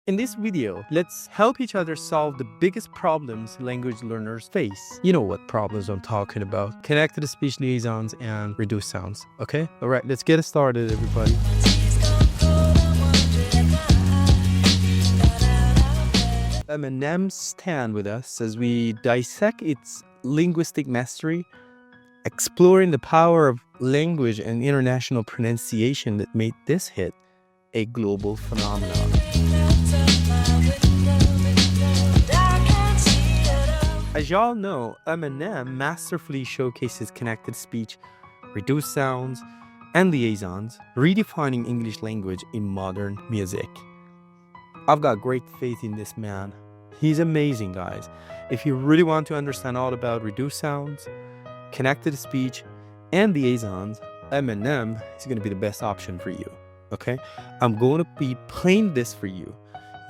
In this video, let's help each other solve the biggest problems language learners face. You know what problems I'm talking about. Connected speech liaisons and reduced sounds. Okay? Alright, let's get started, everybody. Eminem stand with us as we dissect its linguistic mastery, exploring the power of language and international pronunciation that made this hit a global phenomenon. As y'all know, Eminem masterfully showcases connected speech, reduced sounds, and liaisons, redefining English language in modern music. I've got great faith in this man. He's amazing, guys. If you really want to understand all about reduced sounds, connected speech, and liaisons, Eminem is going to be the best option for you. Okay? I'm going to be playing this for you.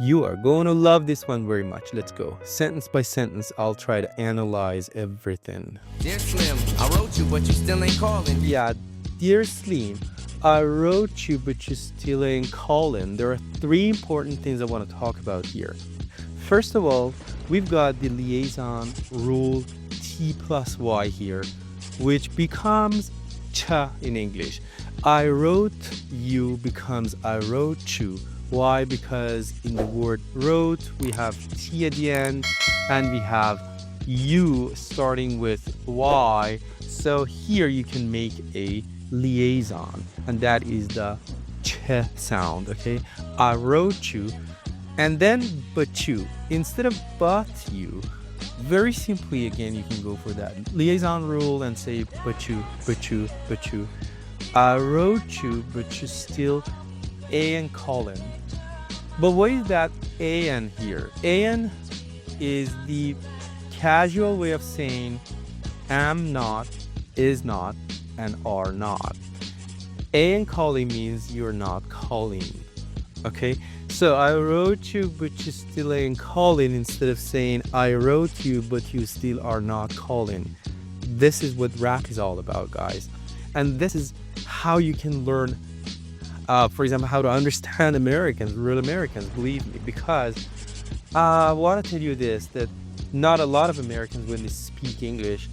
You are going to love this one very much. Let's go. Sentence by sentence, I'll try to analyze everything. Dear Slim, I wrote you, but you still ain't calling. Yeah, dear Slim, I wrote you, but you still ain't calling. There are three important things I want to talk about here. First of all, we've got the liaison rule T plus Y here, which becomes cha in English. I wrote you becomes I wrote you. Why? Because in the word wrote, we have T at the end and we have you starting with Y. So here you can make a liaison, and that is the ch sound. Okay, I wrote you, and then but you. Instead of but you, very simply again you can go for that liaison rule and say but you, but you, but you. I wrote you, but you still and calling. But what is that an here? An is the casual way of saying am not, is not, and are not. And calling means you're not calling. Okay? So I wrote you, but you still ain't calling, instead of saying I wrote you, but you still are not calling. This is what rap is all about, guys. And this is how you can learn, for example, how to understand Americans, real Americans, believe me, because I want to tell you this, that not a lot of Americans, when they speak English,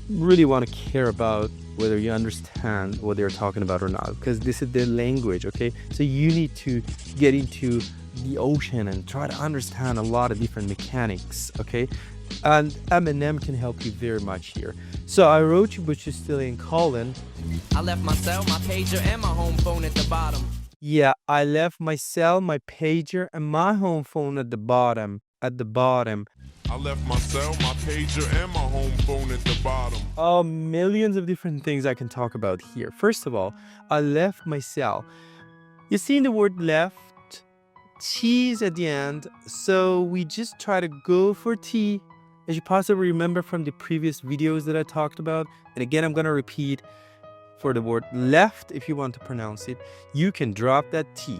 really want to care about whether you understand what they're talking about or not, because this is their language. Okay, so you need to get into the ocean and try to understand a lot of different mechanics. Okay, and Eminem can help you very much here. So I wrote you, but you still ain't calling. I left my cell, my pager, and my home phone at the bottom. Yeah, I left my cell, my pager, and my home phone at the bottom. At the bottom. I left my cell, my pager, and my home phone at the bottom. Oh, millions of different things I can talk about here. First of all, I left my cell. You see in the word left, T is at the end, so we just try to go for T. As you possibly remember from the previous videos that I talked about, and again, I'm going to repeat, for the word left, if you want to pronounce it, you can drop that T.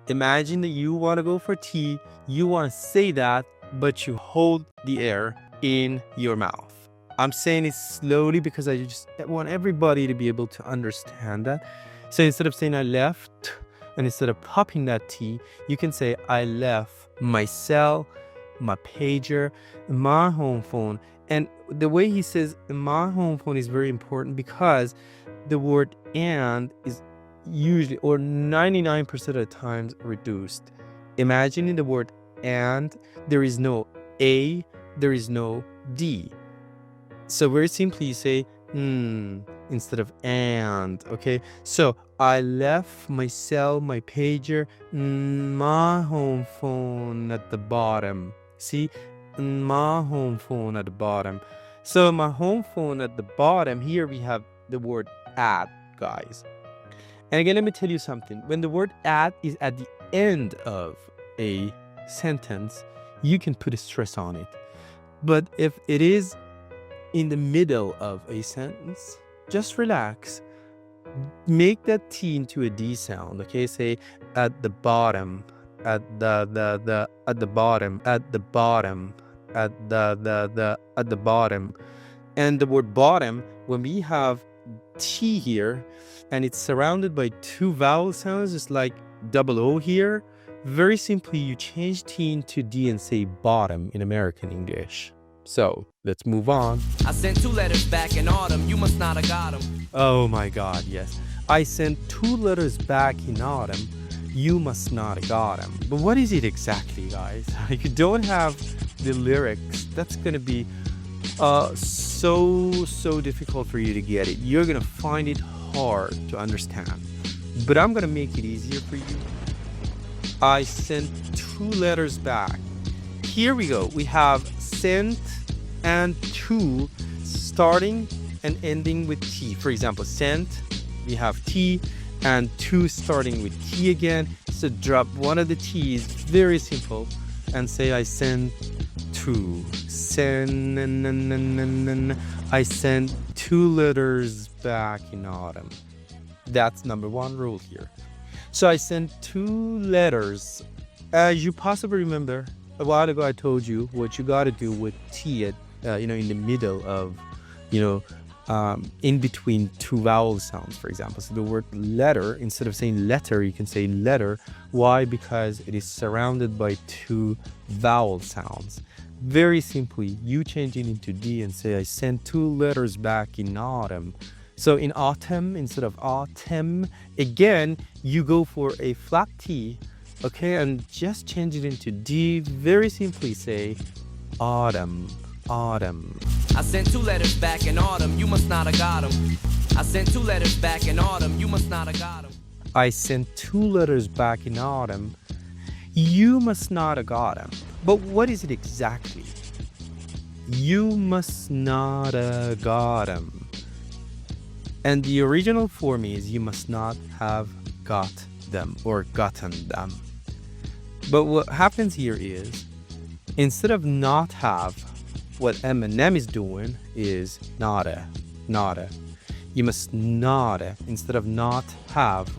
Imagine that you want to go for T, you want to say that, but you hold the air in your mouth. I'm saying it slowly because I just want everybody to be able to understand that. So instead of saying I left, and instead of popping that T, you can say I left my cell, my pager, my home phone. And the way he says my home phone is very important, because the word and is usually, or 99% of the times, reduced. Imagine in the word and, there is no A, there is no D. So very simply you say instead of and. Okay, so I left my cell, my pager, my home phone at the bottom. See, my home phone at the bottom. So my home phone at the bottom, here we have the word at, guys. And again, let me tell you something. When the word at is at the end of a sentence, you can put a stress on it. But if it is in the middle of a sentence, just relax. Make that T into a D sound. Okay, say at the bottom, at the at the bottom, at the bottom, at at the bottom. And the word bottom, when we have T here and it's surrounded by two vowel sounds, just like double O here, Very simply, you change T into D and say bottom in American English. So let's move on. I sent 2 letters back in autumn, you must not have got them. Oh my God, yes. I sent 2 letters back in autumn. You must not have got them. But what is it exactly, guys? If you don't have the lyrics, that's gonna be so difficult for you to get it. You're gonna find it hard to understand. But I'm gonna make it easier for you. I sent 2 letters back. Here we go. We have sent and 2 starting and ending with T. For example, sent, we have T, and 2 starting with T again. So drop one of the T's, very simple, and say I sent 2. I sent 2 letters back in autumn. That's number 1 rule here. So I sent 2 letters. As you possibly remember, a while ago I told you what you got to do with T at, in the middle of, in between 2 vowel sounds, for example. So the word letter, instead of saying letter, you can say letter. Why? Because it is surrounded by 2 vowel sounds. Very simply, you change it into D and say, I sent 2 letters back in autumn. So in autumn, instead of autumn, again, you go for a flat T, okay, and just change it into D. Very simply say autumn, autumn. I sent 2 letters back in autumn, you must not have got them. I sent 2 letters back in autumn, you must not have got them. I sent 2 letters back in autumn. You must not have got them. But what is it exactly? You must not have got them. And the original form is you must not have got them or gotten them. But what happens here is, instead of not have, what Eminem is doing is nada, nada. You must nada. Instead of not have,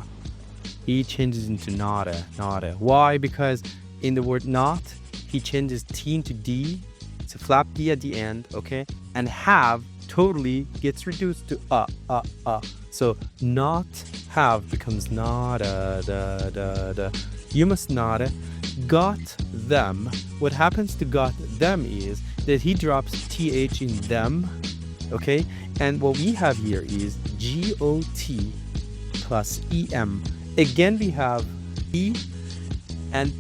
he changes into nada, nada. Why? Because in the word not, he changes T into D. It's a flap D at the end, okay? And have totally gets reduced to So not have becomes nada, da, da, da. You must nada. Got them. What happens to got them is that he drops TH in them, okay? And what we have here is GOT plus EM. Again, we have E, and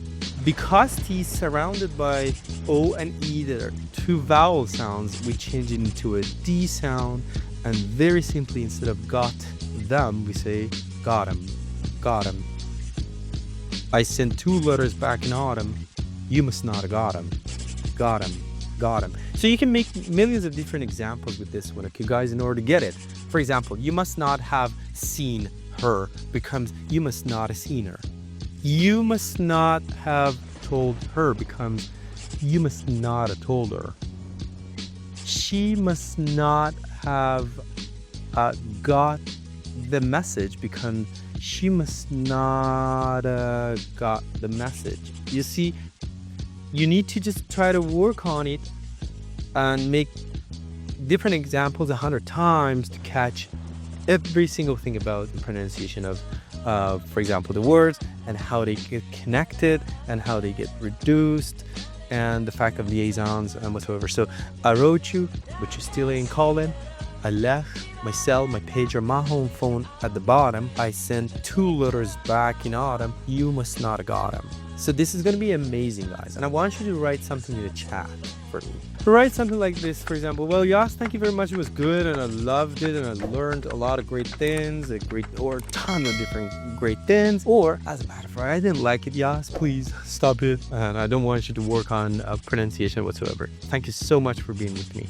because T is surrounded by O and E that are 2 vowel sounds, we change it into a D sound, and very simply, instead of got them, we say got 'em, got 'em. I sent 2 letters back in autumn. You must not have got 'em, got 'em, got 'em. So you can make millions of different examples with this one, okay, guys, in order to get it. For example, you must not have seen her becomes you must not have seen her. You must not have told her becomes you must not have told her. She must not have got the message becomes she must not got the message. You see, you need to just try to work on it and make different examples 100 times to catch every single thing about the pronunciation of, for example, the words and how they get connected and how they get reduced and the fact of liaisons and whatsoever. So I wrote you, but you still ain't calling. I left my cell, my pager, my home phone at the bottom. I sent 2 letters back in autumn. You must not have got them. So this is going to be amazing, guys. And I want you to write something in the chat for me. Write something like this, for example. Well, Yas, thank you very much. It was good and I loved it and I learned a lot of great things, a ton of different great things. Or, as a matter of fact, I didn't like it, Yas. Please stop it. And I don't want you to work on pronunciation whatsoever. Thank you so much for being with me.